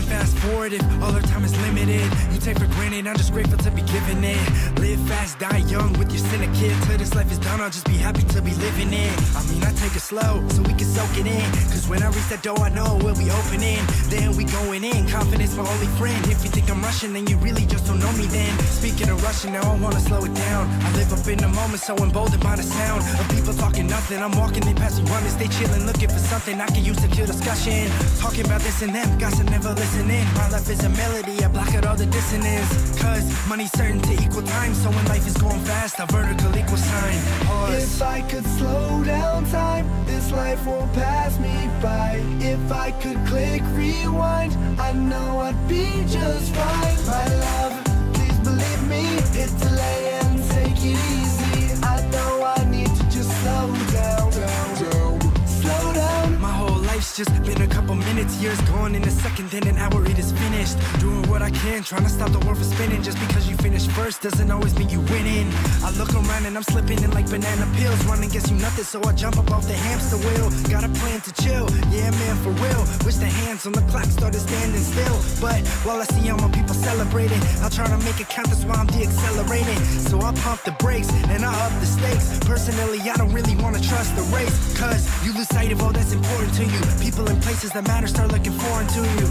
fast forward if all our time is limited. You take for granted, I'm just grateful to be given it. Live fast, die young with your cynic kid. Till this life is done, I'll just be happy to be living it. I mean, I take it slow so we can soak it in, cause when I reach that door I know we'll be opening. Then we going in, confidence my only friend. If you think I'm rushing, then you really just don't know me then. Speaking of rushing, now I wanna slow it down. I live up in the moment, so emboldened by the sound of people talking nothing. I'm walking, they pass me running, stay chilling, looking for something I can use to kill discussion. Talking about this and them, gossip never listening. My life is a melody, I block out all the dissonance. Cause money's certain to equal time, so when life is going fast, a vertical equal sign. Pause. If I could slow down time, this life won't pass me by. If I could click rewind, I know I'd be just fine. My love, please believe me, hit delay and take it easy. I know I need to just slow down, slow down. My whole life's just been a couple minutes, years gone in a second, then an hour it is finished. Doing what I can, trying to stop the world from spinning. Just because you finish first doesn't always mean you winning. I look around and I'm slipping in like banana pills. Running gets you nothing, so I jump up off the hamster wheel. Got a plan to chill, yeah man, for real. Wish the hands on the clock started standing still. But while I see all my people celebrating, I'll try to make it count, that's why I'm de-accelerating. So I pump the brakes and I up the stakes. Personally, I don't really wanna trust the race, cause you lose sight of all that's important to you. People and places that matter start looking foreign to you.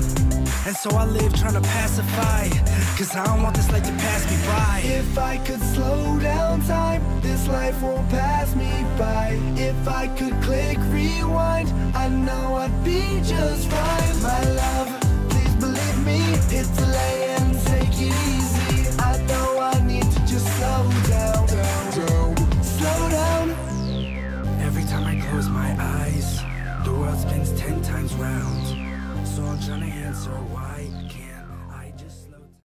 And so I live trying to pacify, cause I don't want this life to pass me by. If I could slow down time, this life won't pass me by. If I could click rewind, I know I'd be just fine. My love, please believe me, hit delay and take it easy. I know I need to just slow down, slow down. Every time I close my eyes, the world spins 10 times round. So I'm trying to answer why.